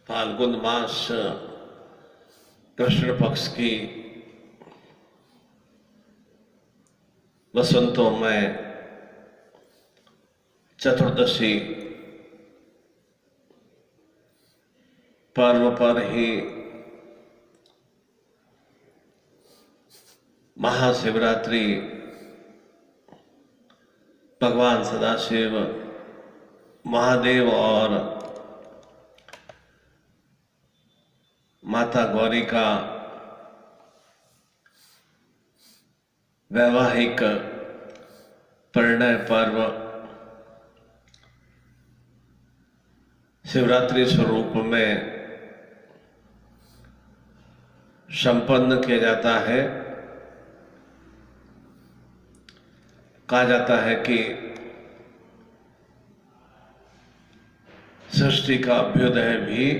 फाल्गुन मास कृष्ण पक्ष की वसंतों में चतुर्दशी पर्व पर ही महाशिवरात्रि भगवान सदाशिव महादेव और माता गौरी का वैवाहिक परिणय पर्व शिवरात्रि स्वरूप में संपन्न किया जाता है। कहा जाता है कि सृष्टि का अभ्युदय भी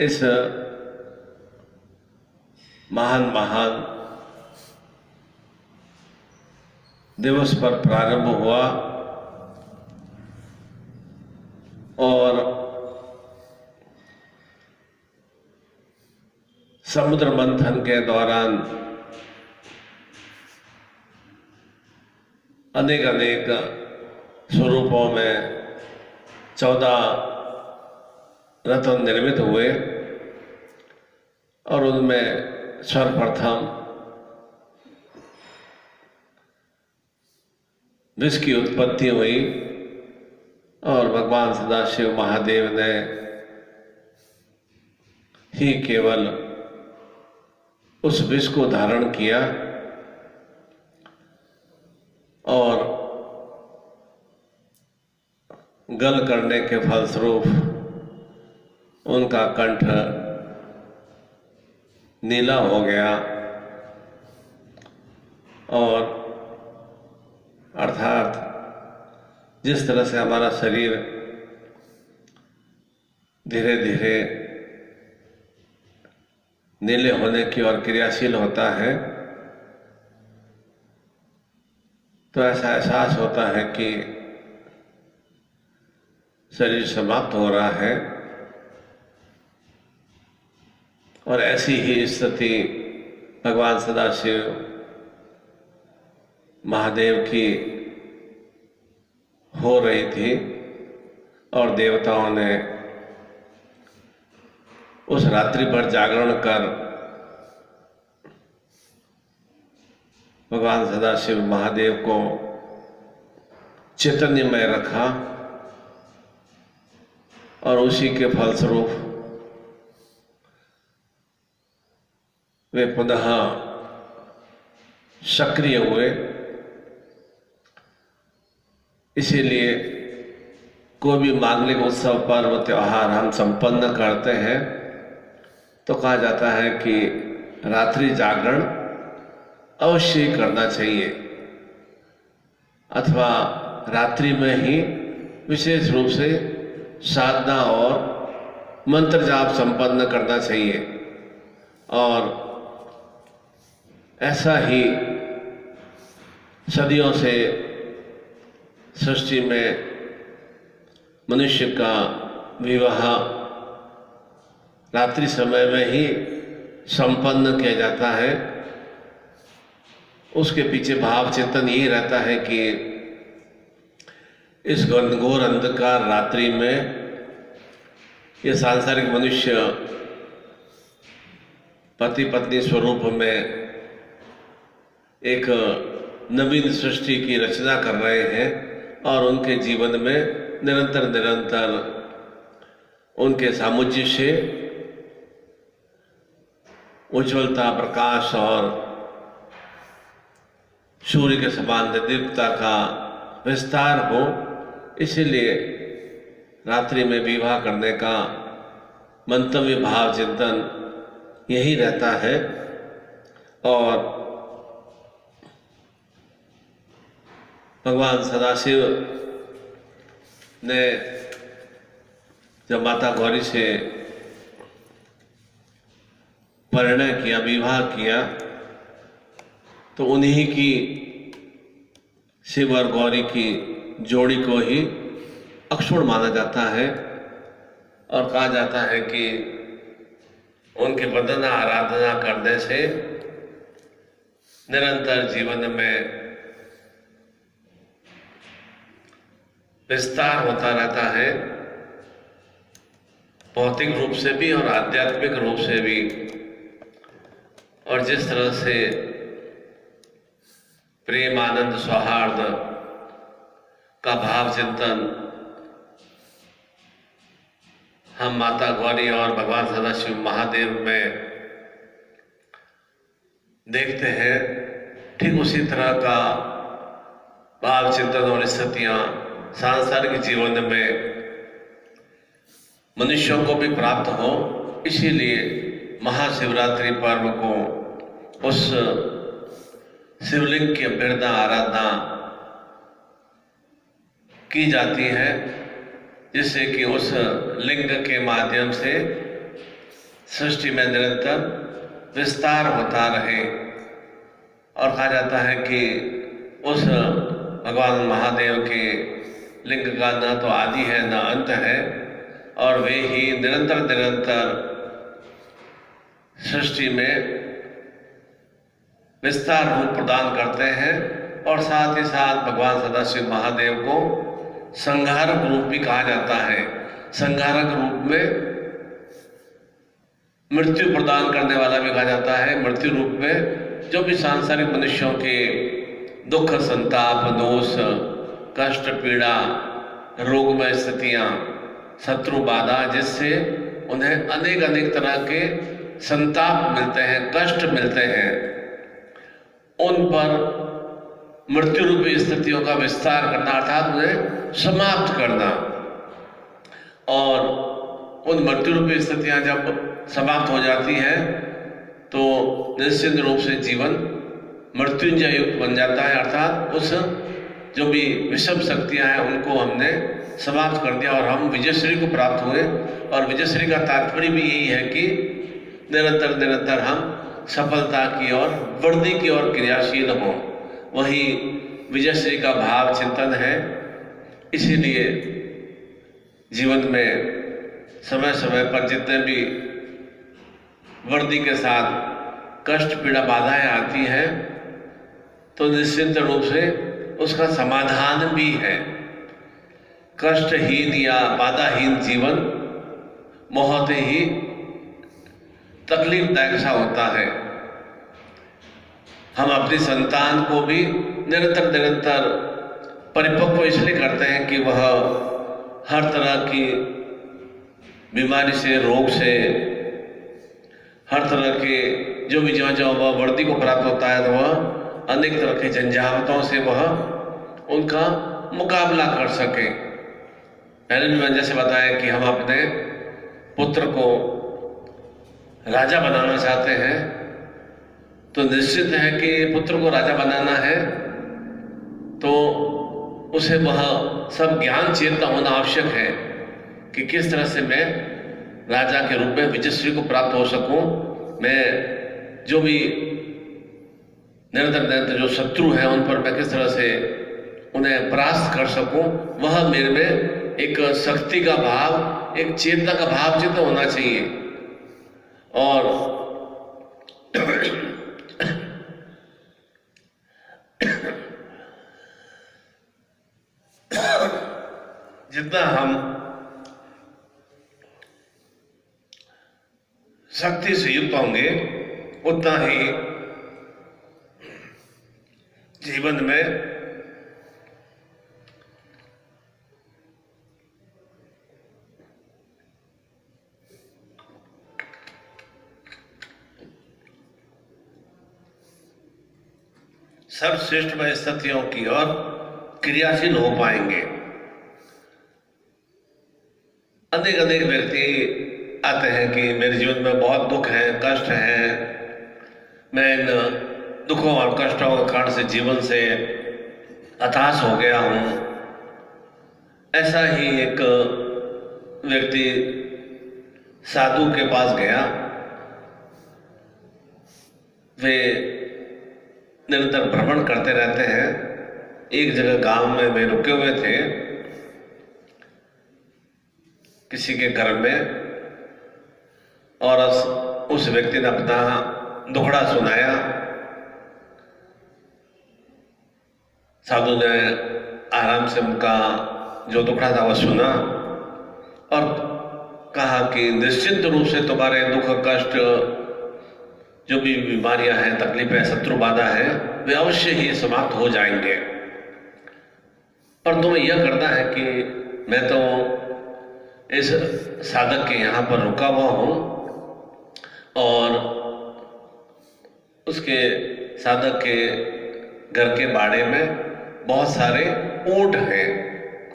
इस महान दिवस पर प्रारंभ हुआ और समुद्र मंथन के दौरान अनेक स्वरूपों में 14 रत्न निर्मित हुए और उनमें सर्वप्रथम विष की उत्पत्ति हुई और भगवान सदाशिव महादेव ने ही केवल उस विष को धारण किया और गल करने के फलस्वरूप उनका कंठ नीला हो गया और अर्थात जिस तरह से हमारा शरीर धीरे धीरे नीले होने की ओर क्रियाशील होता है, तो ऐसा एहसास होता है कि शरीर समाप्त हो रहा है। और ऐसी ही स्थिति भगवान सदाशिव महादेव की हो रही थी और देवताओं ने उस रात्रि पर जागरण कर भगवान सदाशिव महादेव को चैतन्यमय रखा और उसी के फलस्वरूप वे पुनः सक्रिय हुए। इसीलिए कोई भी मांगलिक उत्सव पर्व त्योहार हम संपन्न करते हैं तो कहा जाता है कि रात्रि जागरण अवश्य करना चाहिए अथवा रात्रि में ही विशेष रूप से साधना और मंत्र जाप संपन्न करना चाहिए। और ऐसा ही सदियों से सृष्टि में मनुष्य का विवाह रात्रि समय में ही संपन्न किया जाता है। उसके पीछे भाव चिंतन यही रहता है कि इस घनघोर अंधकार रात्रि में ये सांसारिक मनुष्य पति पत्नी स्वरूप में एक नवीन सृष्टि की रचना कर रहे हैं और उनके जीवन में निरंतर उनके सामुज्य उज्ज्वलता प्रकाश और सूर्य के समान दीप्तता का विस्तार हो। इसीलिए रात्रि में विवाह करने का मंतव्य भाव चिंतन यही रहता है। और भगवान सदाशिव ने जब माता गौरी से परिणय किया, विवाह किया, तो उन्हीं की शिव और गौरी की जोड़ी को ही अक्षुण माना जाता है। और कहा जाता है कि उनकी वंदना आराधना करने से निरंतर जीवन में विस्तार होता रहता है, भौतिक रूप से भी और आध्यात्मिक रूप से भी। और जिस तरह से प्रेम, आनंद, सौहार्द का भाव चिंतन हम माता गौरी और भगवान सदाशिव महादेव में देखते हैं, ठीक उसी तरह का भाव चिंतन और स्थितियां सांसारिक जीवन में मनुष्यों को भी प्राप्त हो। इसीलिए महाशिवरात्रि पर्व को उस शिवलिंग की अभ्यर्थना आराधना की जाती है, जिससे कि उस लिंग के माध्यम से सृष्टि में निरंतर विस्तार होता रहे। और कहा जाता है कि उस भगवान महादेव के लिंग का न तो आदि है न अंत है, और वे ही निरंतर निरंतर सृष्टि में विस्तार रूप प्रदान करते हैं। और साथ ही साथ भगवान सदाशिव महादेव को संहारक रूप भी कहा जाता है। संहारक रूप में मृत्यु प्रदान करने वाला भी कहा जाता है। मृत्यु रूप में जो भी सांसारिक मनुष्यों के दुख, संताप, दोष, कष्ट, पीड़ा, रोगमय स्थितियां, शत्रु बाधा, जिससे उन्हें अनेक अनेक तरह के संताप मिलते हैं, कष्ट मिलते हैं, उन पर मृत्यु रूपी स्थितियों का विस्तार करना अर्थात उन्हें समाप्त करना। और उन मृत्यु रूपी स्थितियां जब समाप्त हो जाती हैं तो निश्चित रूप से जीवन मृत्युंजय युक्त बन जाता है, अर्थात उस जो भी विषम शक्तियां हैं उनको हमने समाप्त कर दिया और हम विजयश्री को प्राप्त हुए। और विजयश्री का तात्पर्य भी यही है कि निरंतर निरंतर हम सफलता की ओर, वृद्धि की ओर क्रियाशील हों। वही विजयश्री का भाव चिंतन है। इसीलिए जीवन में समय समय पर जितने भी वृद्धि के साथ कष्ट, पीड़ा, बाधाएं आती हैं तो निश्चित रूप से उसका समाधान भी है। कष्टहीन या बाधाहीन जीवन बहुत ही तकलीफदायक सा होता है। हम अपनी संतान को भी निरंतर निरंतर परिपक्व इसलिए करते हैं कि वह हर तरह की बीमारी से, रोग से, हर तरह के जो भी जो वह वृद्धि को प्राप्त होता है तो वह अनेक तरह के झंझावतों से वह उनका मुकाबला कर सके। पहले भी मैंने जैसे बताया कि हम अपने पुत्र को राजा बनाना चाहते हैं तो निश्चित है कि पुत्र को राजा बनाना है तो उसे वह सब ज्ञान चेतना होना आवश्यक है कि किस तरह से मैं राजा के रूप में विजयश्री को प्राप्त हो सकूं। मैं जो भी निरंतर निरंतर जो शत्रु हैं उन पर मैं किस तरह से उन्हें परास्त कर सकूं। वह मेरे में एक शक्ति का भाव, एक चेतना का भाव चित्त होना चाहिए। और जितना हम शक्ति से युक्त होंगे उतना ही जीवन में सर्वश्रेष्ठ स्थितियों की ओर क्रियाशील हो पाएंगे। अनेक अनेक व्यक्ति आते हैं कि मेरे जीवन में बहुत दुख है, कष्ट है, मैं इन दुखों और कष्टों के कारण से जीवन से हताश हो गया हूँ। ऐसा ही एक व्यक्ति साधु के पास गया। वे निरंतर भ्रमण करते रहते हैं। एक जगह गांव में वे रुके हुए थे। किसी के घर में और उस व्यक्ति ने अपना दुखड़ा सुनाया। साधु ने आराम से उनका जो दुखड़ा था वह सुना और कहा कि निश्चिंत रूप से तुम्हारे दुख कष्ट जो भी बीमारियां हैं, तकलीफें, शत्रु बाधा है, वे अवश्य ही समाप्त हो जाएंगे। पर तुम्हें यह करना है कि मैं तो इस साधक के यहाँ पर रुका हुआ हूँ और उसके साधक के घर के बाड़े में बहुत सारे ऊंट हैं,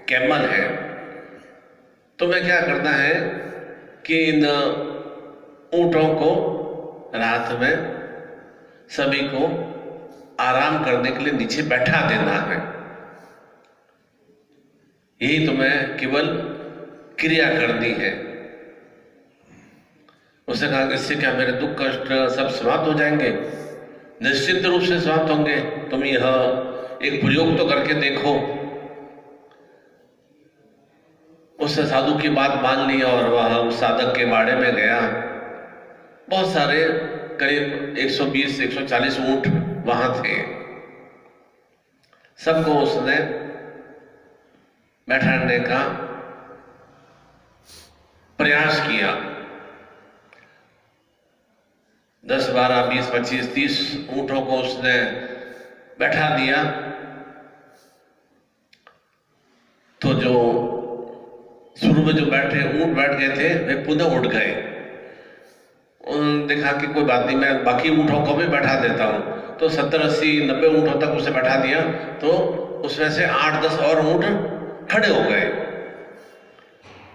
कैमल हैं। तुम्हें क्या करना है कि इन ऊंटों को रात में सभी को आराम करने के लिए नीचे बैठा देना है। यही तुम्हें केवल क्रिया करनी है। उसने कहा कि इससे क्या मेरे दुख कष्ट सब समाप्त हो जाएंगे? निश्चित रूप से समाप्त होंगे। तुम यह एक प्रयोग तो करके देखो। उसने साधु की बात मान ली और वह उस साधक के बाड़े में गया। बहुत सारे करीब 120-140 ऊंट वहां थे। सबको उसने बैठाने का प्रयास किया। 10, 12, 20, 25, 30 ऊंटों को उसने बैठा दिया। तो जो शुरू में जो ऊंट बैठ गए थे वे पुनः उठ गए। उन्होंने देखा कि कोई बात नहीं, मैं बाकी ऊंटों को भी बैठा देता हूं। तो 70, 80, 90 ऊंटों तक उसे बैठा दिया। तो उसमें से 8-10 और ऊंट खड़े हो गए।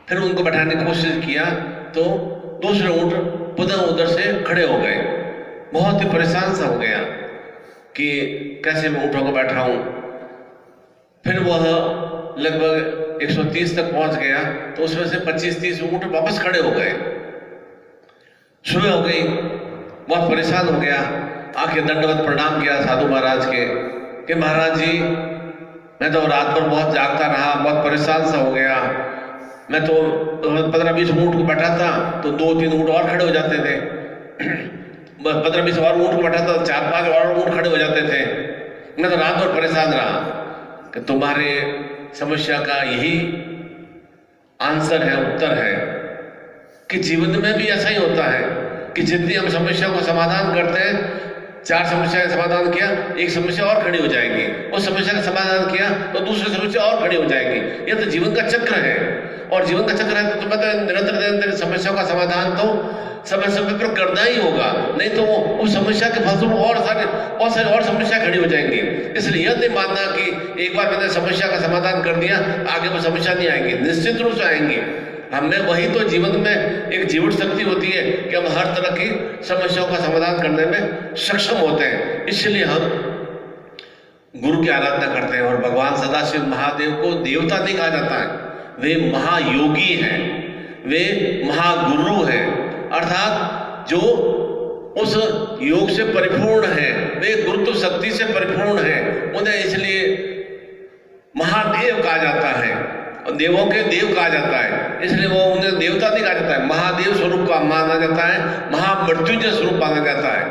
फिर उनको बैठाने की कोशिश किया तो दूसरे ऊंट पुनः उधर से खड़े हो गए। बहुत ही परेशान सा हो गया कि कैसे मैं ऊंटों को बैठाऊं। फिर वह लगभग 130 तक पहुंच गया तो उसमें से 25-30 ऊंट वापस खड़े हो गए। सुबह हो गई, बहुत परेशान हो गया। आके दंडवत प्रणाम किया साधु महाराज के कि महाराज जी, मैं तो रात भर बहुत जागता रहा, बहुत परेशान सा हो गया। मैं तो 15-20 ऊंट को बैठाता तो 2-3 ऊंट और खड़े हो जाते थे। 15-20 और ऊंट को बैठाता तो 4-5 और ऊंट खड़े हो जाते थे। मैं तो रात भर परेशान रहा। कि तुम्हारे समस्या का यही आंसर है, उत्तर है कि जीवन में भी ऐसा ही होता है कि जितनी हम समस्या को समाधान करते हैं, 4 समस्या का समाधान किया, एक समस्या और खड़ी हो जाएगी। उस समस्या का समाधान किया तो दूसरी समस्या और खड़ी हो जाएगी। यह तो जीवन का चक्र है। और जीवन का चक्र है तो तुम्हें तो निरंतर समस्याओं का समाधान तो समय समय पर करना ही होगा, नहीं तो उस समस्या के फलस्वरूप बहुत सारी और समस्या खड़ी हो जाएंगी। इसलिए यह नहीं मानना कि एक बार मैंने समस्या का समाधान कर दिया, आगे वो समस्या नहीं आएंगी। निश्चित रूप से आएंगी। हमें वही तो जीवन में एक जीवन शक्ति होती है कि हम हर तरह की समस्याओं का समाधान करने में सक्षम होते हैं। इसलिए हम गुरु की आराधना करते हैं। और भगवान सदाशिव महादेव को देवता नहीं कहा जाता है, वे महायोगी हैं, वे महागुरु हैं। अर्थात जो उस योग से परिपूर्ण है, वे गुरुत्व शक्ति से परिपूर्ण है, उन्हें इसलिए महादेव कहा जाता है और देवों के देव कहा जाता है। इसलिए वो उन्हें देवता नहीं कहा जाता है, महादेव स्वरूप का माना जाता है, महामृत्युंजय स्वरूप माना जाता है।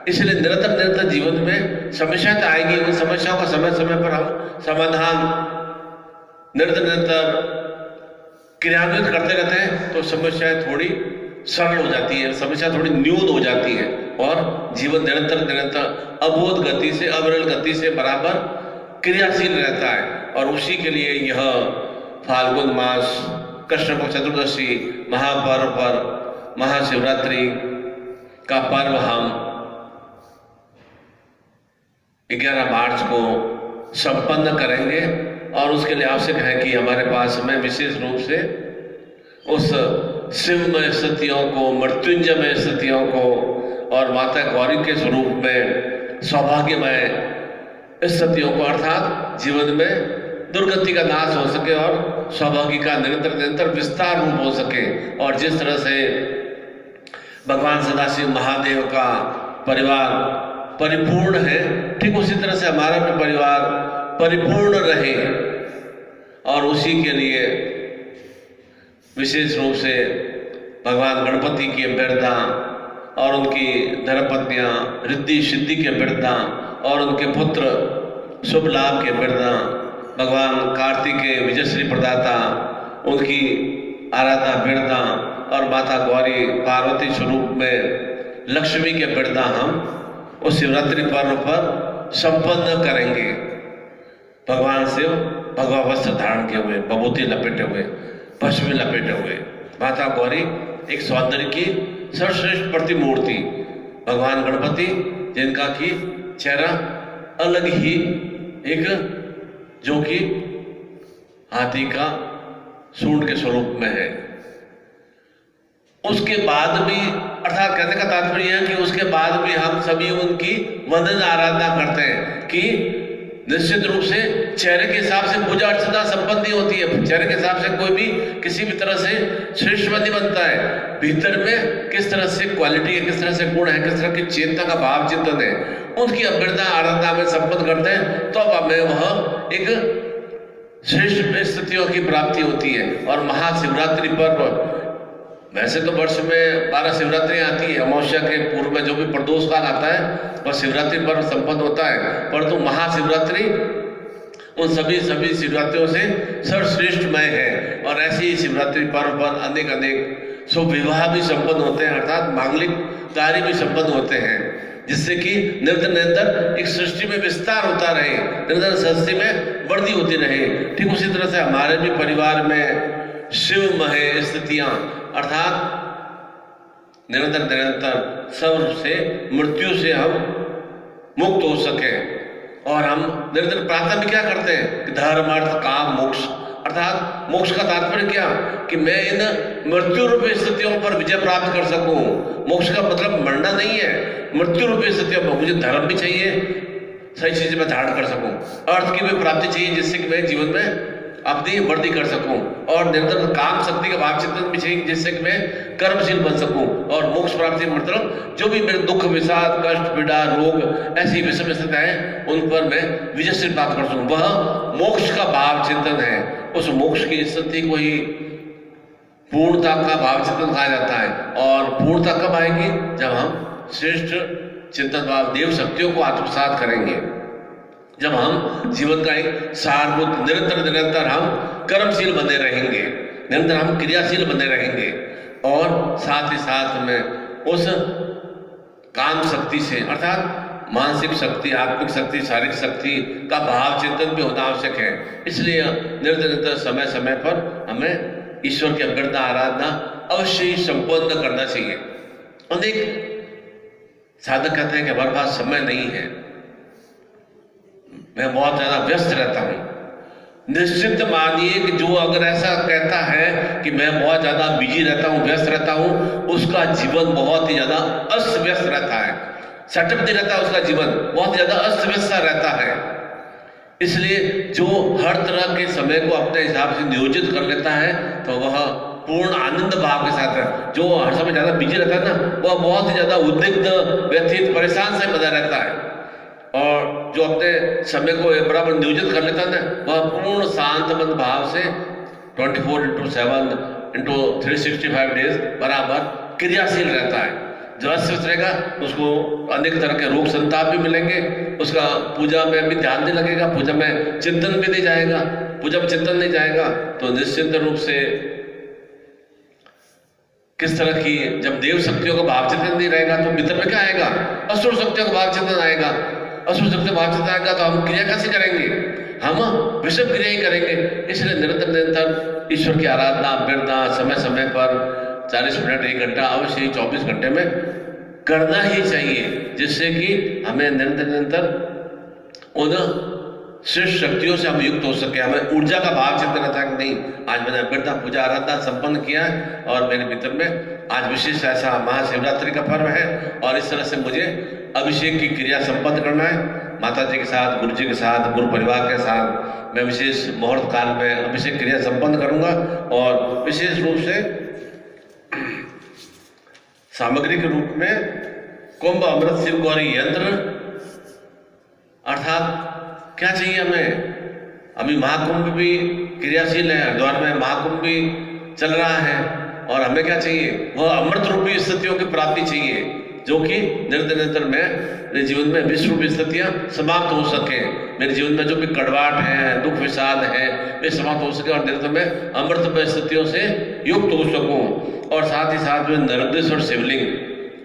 इसलिए निरंतर जीवन में समस्या तो आएगी, उन समस्याओं का समय समय पर हम समाधान निरंतर क्रियान्वित करते रहते हैं तो समस्याएं थोड़ी सरल हो जाती है, समस्या थोड़ी न्यून हो जाती है और जीवन निरंतर अबोध गति से, अविरल गति से बराबर क्रियाशील रहता है। और उसी के लिए यह फाल्गुन मास, कृष्ण पक्ष चतुर्दशी महापर्व पर महाशिवरात्रि का पर्व हम 11 मार्च को संपन्न करेंगे। और उसके लिए आवश्यक है कि हमारे पास में विशेष रूप से उस शिवमय स्थितियों को, मृत्युंजयमय स्थितियों को और माता गौरी के स्वरूप में सौभाग्यमय स्थितियों को, अर्थात जीवन में दुर्गति का नाश हो सके और सौभाग्य का निरंतर विस्तार रूप हो सके। और जिस तरह से भगवान सदाशिव महादेव का परिवार परिपूर्ण है, ठीक उसी तरह से हमारा भी परिवार परिपूर्ण रहे। और उसी के लिए विशेष रूप से भगवान गणपति की अभ्यर्थना और उनकी धर्मपत्नियां रिद्धि सिद्धि की अभ्यर्थना और उनके पुत्र शुभ लाभ की अभ्यर्थना, भगवान कार्तिकेय विजयश्री प्रदाता उनकी आराधना अभ्यर्थना और माता गौरी पार्वती स्वरूप में लक्ष्मी की अभ्यर्थना हम उस शिवरात्रि पर्व पर संपन्न करेंगे। भगवान शिव भगवा वस्त्र धारण किए हुए, विभूति लपेटे हुए, भस्म में लपेटे हुए, माता गौरी एक सौंदर्य की सर्वश्रेष्ठ प्रतिमूर्ति, भगवान गणपति जिनका की चेहरा अलग ही एक जो कि हाथी का सूंड के स्वरूप में है। उसके बाद भी, अर्थात कहने का तात्पर्य है कि उसके बाद भी हम सभी उनकी वंदन आराधना करते हैं कि निश्चित रूप से चेहरे के हिसाब से पूजा अर्चना संपन्न नहीं होती है। चेहरे के हिसाब से कोई भी किसी भी तरह से श्रेष्ठ नहीं बनता है। भीतर में किस तरह से क्वालिटी है, किस तरह से गुण है, किस तरह की चेतना का भाव चिंतन है, उनकी अभ्यर्थना आराधना में संपन्न करते हैं तो अब हमें वह एक श्रेष्ठ स्थितियों की प्राप्ति होती है। और महाशिवरात्रि पर्व, वैसे तो वर्ष में 12 शिवरात्रि आती है, अमावस्या के पूर्व में जो भी प्रदोष काल आता है वह शिवरात्रि पर्व संपन्न होता है, परंतु महाशिवरात्रि उन सभी शिवरात्रियों से सर्वश्रेष्ठमय है। और ऐसे ही शिवरात्रि पर्व पर अनेक अनेक शुभ विवाह भी संपन्न होते हैं, अर्थात मांगलिक कार्य भी संपन्न होते हैं, जिससे कि निरंतर निरंतर एक सृष्टि में विस्तार होता रहे, निरंतर सृष्टि में वृद्धि होती रहे। ठीक उसी तरह से हमारे भी परिवार में शिवमय स्थितियां, अर्थात निरंतर निरंतर सब से मृत्यु से हम मुक्त हो सके। और हम निरंतर प्रार्थना भी क्या करते हैं कि धर्म अर्थ काम मोक्ष, अर्थात मोक्ष का तात्पर्य क्या कि मैं इन मृत्यु रूपी स्थितियों पर विजय प्राप्त कर सकूं। मोक्ष का मतलब मरना नहीं है, मृत्यु रूपी स्थितियों पर मुझे धर्म भी चाहिए, सही चीजें मैं धारण कर सकूं, अर्थ की भी प्राप्ति चाहिए जिससे कि मैं जीवन में अपनी वृद्धि कर सकूं, और निरंतर काम शक्ति का भाव चिंतन भी चाहिए जिससे कि मैं कर्मशील बन सकूं। और मोक्ष प्राप्ति मतलब जो भी मेरे दुख विषाद कष्ट पीड़ा रोग ऐसी विषम स्थितियां उन पर मैं विजय प्राप्त कर सकूं, वह मोक्ष का भाव चिंतन है। उस मोक्ष की स्थिति को ही पूर्णता का भाव चिंतन कहा जाता है। और पूर्णता कब आएगी जब हम श्रेष्ठ चिंतन भाव देव शक्तियों को आत्मसात करेंगे, जब हम जीवन का एक सारभूत निरंतर निरंतर हम कर्मशील बने रहेंगे, निरंतर हम क्रियाशील बने रहेंगे, और साथ ही साथ में उस काम शक्ति से, अर्थात मानसिक शक्ति आत्मिक शक्ति शारीरिक शक्ति का भाव चिंतन भी होना आवश्यक है। इसलिए निरंतर निरंतर समय समय पर हमें ईश्वर की अभ्यर्थना आराधना अवश्य ही संपन्न करना चाहिए। अनेक साधक कहते हैं कि हमारे पास समय नहीं है, मैं बहुत ज्यादा व्यस्त रहता हूं। निश्चित मानिए कि जो अगर ऐसा कहता है कि मैं बहुत ज्यादा बिजी रहता हूं, व्यस्त रहता हूं, उसका जीवन बहुत ही ज्यादा अस्त व्यस्त रहता है, सेटअप नहीं रहता, उसका जीवन बहुत ज्यादा अस्त व्यस्त रहता है। इसलिए जो हर तरह के समय को अपने हिसाब से नियोजित कर लेता है तो वह पूर्ण आनंद भाव के साथ है। जो हर समय ज्यादा बिजी रहता है ना, वह बहुत ही ज्यादा उद्विग्न व्यथित परेशान से बना रहता है, और जो अपने समय को बराबर नियोजित कर लेता है ना, वह पूर्ण शांतमंद भाव से 24/7 365 डेज बराबर क्रियाशील रहता है। जो अस्वस्थ रहेगा उसको अनेक तरह के रोग संताप भी मिलेंगे, उसका पूजा में भी ध्यान नहीं लगेगा, पूजा में चिंतन भी नहीं जाएगा, पूजा में चिंतन नहीं जाएगा तो निश्चित रूप से किस तरह की, जब देव शक्तियों का भाव चिंतन नहीं रहेगा तो भीतर में क्या आएगा, असुर शक्तियों का भाव चिंतन आएगा। असुर शक्ति भाव चिंतन आएगा तो हम क्रिया कैसे करेंगे, हम विषम क्रिया ही करेंगे। इसलिए निरंतर निरंतर ईश्वर की आराधना अभ्यर्थना समय समय पर 40 मिनट 1 घंटा अवश्य ही 24 घंटे में करना ही चाहिए, जिससे कि हमें निरंतर निरंतर उन श्रेष्ठ शक्तियों से हम युक्त हो सके, हमें ऊर्जा का भाव चिंतन रहता है कि नहीं आज मैंने अभ्यर्थना पूजा आराधना संपन्न किया है और मेरे भीतर में आज विशेष ऐसा महाशिवरात्रि का पर्व है और इस तरह से मुझे अभिषेक की क्रिया संपन्न करना है। माता जी के साथ, गुरु जी के साथ, गुरु परिवार के साथ मैं विशेष मुहूर्त काल में अभिषेक क्रिया संपन्न करूंगा और विशेष रूप से सामग्री के रूप में कुंभ अमृत शिव गौरी यंत्र, अर्थात क्या चाहिए हमें, अभी महाकुंभ भी क्रियाशील है, हरिद्वार में महाकुंभ भी चल रहा है और हमें क्या चाहिए, वह अमृत रूपी स्थितियों की प्राप्ति चाहिए, जो कि निरंतर निरंतर मेरे जीवन में विश्व रूपी स्थितियां समाप्त हो सके, मेरे जीवन में जो भी कड़वाहट है, दुख विषाद है, वे समाप्त हो सके और निरंतर में अमृत स्थितियों से युक्त हो सकूं। और साथ ही साथ में निर्देश्वर शिवलिंग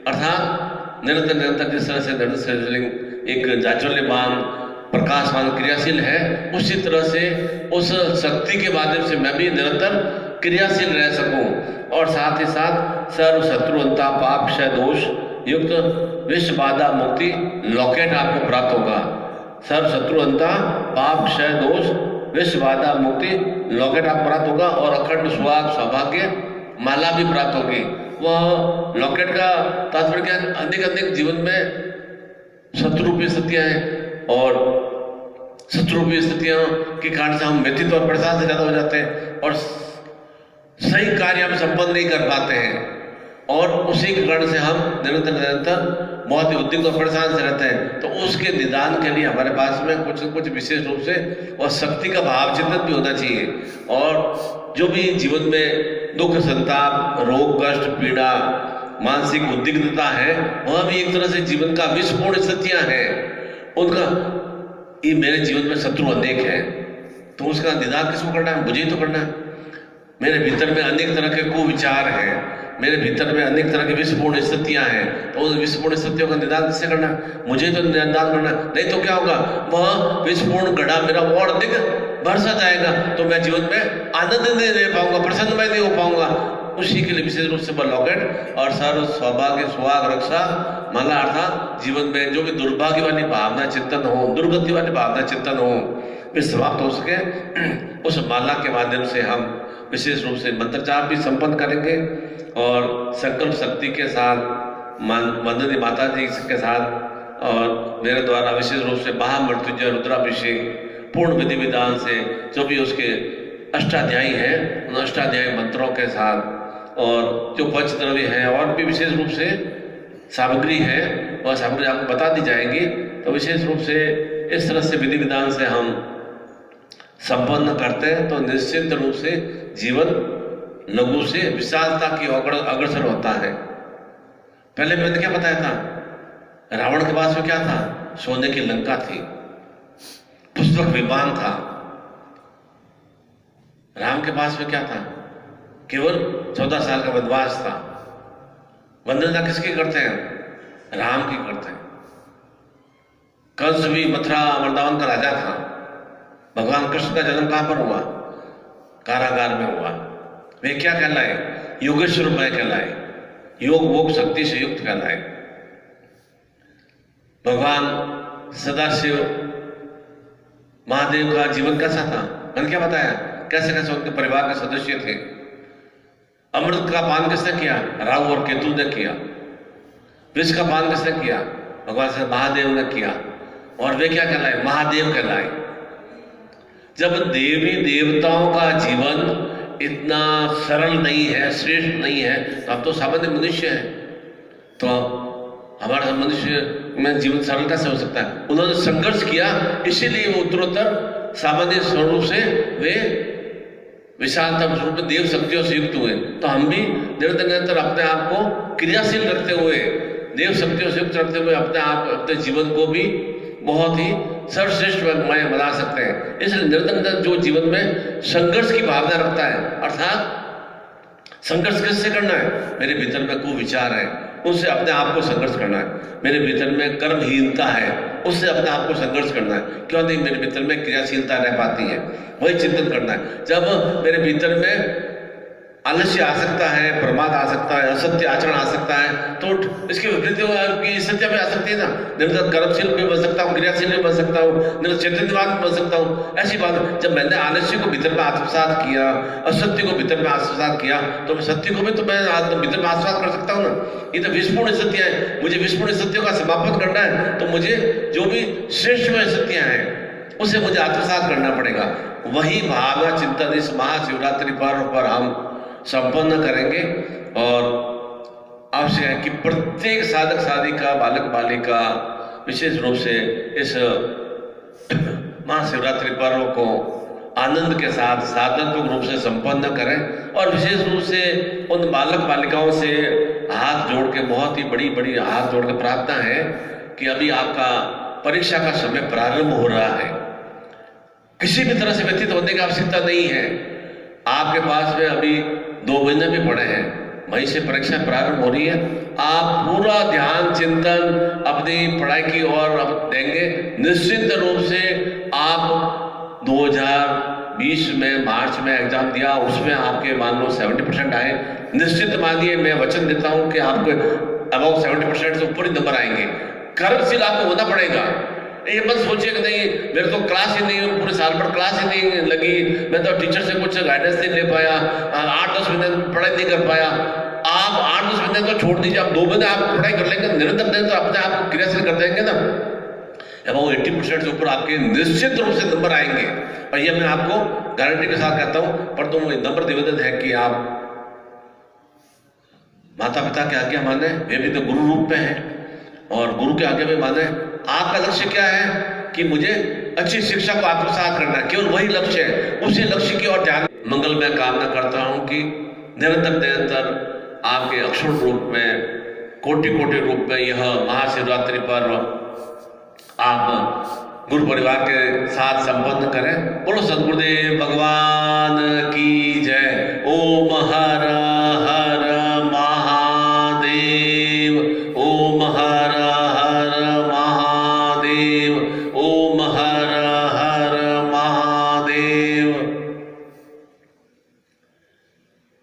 अर्थात निरंतर निरंतर जिस तरह से निर्देश्वर शिवलिंग एक जाज्वल्यमान प्रकाशमान क्रियाशील है, उसी तरह से उस शक्ति के माध्यम से मैं भी निरंतर क्रियाशील रह सकूं और साथ ही साथ सर्व शत्रुअंता पाप क्षय दोष युक्त विश्व बाधा मुक्ति लॉकेट आपको प्राप्त होगा। सर्व शत्रुअंता पाप क्षय दोष विश्व बाधा मुक्ति लॉकेट आपको प्राप्त होगा और अखंड सुहाग सौभाग्य माला भी प्राप्त होगी। वह लॉकेट का तात्पर्य क्या है, अनेक जीवन में शत्रुरूपी स्थितियां हैं और शत्रुरूपी स्थितियों के कारण से हम व्यतीत और परेशान से ज्यादा हो जाते हैं और सही कार्य हम संपन्न नहीं कर पाते हैं और उसी के कारण से हम निरंतर बहुत ही उद्विग्न और परेशान से रहते हैं। तो उसके निदान के लिए हमारे पास में कुछ विशेष रूप से और शक्ति का भाव चिंतन भी होना चाहिए और जो भी जीवन में दुख संताप रोग कष्ट पीड़ा मानसिक उद्विग्नता है, वह भी एक तरह से जीवन का विषपूर्ण स्थितियां हैं, उनका ये मेरे जीवन में शत्रु अनेक है, तो उसका निदान किसको करना है, मुझे ही तो करना है। मेरे भीतर में अनेक तरह के कुविचार हैं, मेरे भीतर में अनेक तरह की विषपूर्ण स्थितियां हैं, तो उन विषपूर्ण स्थितियों का निदान किससे करना है, मुझे तो निदान करना है। नहीं तो क्या होगा, वह विषपूर्ण घड़ा मेरा और अधिक बढ़ता जाएगा, तो मैं जीवन में आनंद नहीं ले पाऊंगा, प्रसन्न मैं नहीं हो पाऊंगा। उसी के लिए विशेष रूप से लॉकेट और सर्व सौभाग्य सुहाग रक्षा माला अर्थात जीवन में जो भी दुर्भाग्य वाली भावना चिंतन हो, दुर्गति वाली भावना चिंतन हो, वे समाप्त हो सके, उस माला के माध्यम से हम विशेष रूप से मंत्र जाप भी संपन्न करेंगे और संकल्प शक्ति के साथ वंदनी माता जी के साथ और मेरे द्वारा विशेष रूप से महामृत्युंजय रुद्राभिषेक पूर्ण विधि विधान से जो भी उसके अष्टाध्यायी हैं, उन अष्टाध्यायी मंत्रों के साथ और जो पंचद्रव्य है और भी विशेष रूप से सामग्री है, वह सामग्री आपको बता दी जाएगी। तो विशेष रूप से इस तरह से विधि विधान से हम संपन्न करते हैं तो निश्चित रूप से जीवन लघु से विशालता की ओर अग्रसर होता है। पहले मैंने क्या बताया था, रावण के पास में क्या था, सोने की लंका थी, पुस्तक विमान था। राम के पास में क्या था, केवल 14 साल का वनवास था। वंदना किसकी करते हैं, राम की करते हैं। कंस भी मथुरा वृंदावन का राजा था। भगवान कृष्ण का जन्म कहां पर हुआ, कारागार में हुआ। वे क्या कहलाए, योगेश्वर मय कहलाए, योग भोग शक्ति से युक्त कहलाए। भगवान सदाशिव महादेव का जीवन कैसा था, मैंने क्या बताया, कैसे कैसे उनके परिवार के सदस्य थे। अमृत का पान किसने किया, राहु और केतु ने किया। विष का पान किसने किया, भगवान से महादेव ने किया और वे क्या कहलाए, महादेव कहलाए। जब देवी देवताओं का जीवन इतना सरल नहीं है, श्रेष्ठ नहीं है, तो अब तो सामान्य मनुष्य है, तो हमारा मनुष्य में जीवन सरल कैसे हो सकता है। उन्होंने संघर्ष किया, इसीलिए वो उत्तरोत्तर सामान्य स्वरूप से वे विशालता स्वरूप में देव शक्तियों से युक्त हुए। तो हम भी निरंतर निरंतर अपने आप को क्रियाशील रखते हुए, देव शक्तियों से युक्त रखते हुए अपने आप अपने जीवन को भी बहुत ही सर्वश्रेष्ठ बना सकते हैं। इसलिए निरंतर जो जीवन में संघर्ष की भावना रखता है, अर्थात संघर्ष किससे करना है, मेरे भीतर में कुविचार है, उससे अपने आप को संघर्ष करना है। मेरे भीतर में कर्महीनता है, उससे अपने आप को संघर्ष करना है। क्यों नहीं मेरे भीतर में क्रियाशीलता रह पाती है, वही चिंतन करना है। जब मेरे भीतर में आलस्य आ सकता है, प्रमाद आ सकता है, असत्य आचरण आ सकता है, तो इसके विपरीत की सत्य में आ सकती है ना। निरंतर कर्मशील भी बन सकता हूँ, क्रियाशील भी बन सकता हूँ, निरंतर चैतन्यवान भी बन सकता हूँ। ऐसी बात, जब मैंने आलस्य को भीतर में आत्मसात किया, असत्य को भीतर में आत्मसात किया, तो मैं सत्य को भी तो मैं भीतर में आत्मसात कर सकता हूँ ना। ये तो विषपूर्ण स्थितियां हैं, मुझे विषपूर्ण स्थितियों का समापन करना है, तो मुझे जो भी श्रेष्ठ स्थितियां हैं उसे मुझे आत्मसात करना पड़ेगा। वही भावना चिंतन इस महाशिवरात्रि पर्व पर हम संपन्न करेंगे और आवश्यक है कि प्रत्येक साधक साधिका बालक बालिका विशेष रूप से इस महाशिवरात्रि पर्व को आनंद के साथ साधनात्मक रूप से संपन्न करें। और विशेष रूप से उन बालक बालिकाओं से हाथ जोड़ के, बहुत ही बड़ी बड़ी हाथ जोड़ के प्रार्थना है कि अभी आपका परीक्षा का समय प्रारंभ हो रहा है। किसी भी तरह से व्यतीत होने की आवश्यकता नहीं है। आपके पास में अभी 2 महीने भी पड़े हैं, वहीं से परीक्षा प्रारंभ हो रही है। आप पूरा ध्यान चिंतन अपनी पढ़ाई की ओर अब देंगे। निश्चित रूप से आप 2020 में मार्च में एग्जाम दिया, उसमें आपके मान लो 70% आए। निश्चित मानिए, मैं वचन देता हूं कि आपको अबाउट 70% से ऊपर ही नंबर आएंगे। कर्मशील आपको होना पड़ेगा। ये मत सोचिए कि नहीं मेरे तो क्लास ही नहीं, पूरे साल भर क्लास ही नहीं लगी, मैं तो टीचर से कुछ गाइडेंस नहीं ले पाया, 8-10 महीने पढ़ाई नहीं कर पाया। आप 8-10 महीने तो छोड़ दीजिए, आप 2 महीने आप पढ़ाई कर लेंगे, निरंतर दें तो अपने आप क्रियाशील कर देंगे ना। अब वो 80% से ऊपर आपके निश्चित रूप से नंबर आएंगे। और ये मैं आपको गारंटी के साथ कहता हूं। पर तुम नंबर निवेदन है कि आप माता पिता के आज्ञा माने, वे भी तो गुरु रूप में है, और गुरु के आगे में माने। आपका लक्ष्य क्या है कि मुझे अच्छी शिक्षा को आत्मसात करना है, केवल वही लक्ष्य है। उसी लक्ष्य की ओर ध्यान। मंगल मैं कामना करता हूं कि निरंतर आपके अक्षुण रूप में, कोटि कोटि रूप में यह महाशिवरात्रि पर्व आप गुरु परिवार के साथ संपन्न करें। बोलो सद्गुरुदेव भगवान की जय। ओम हर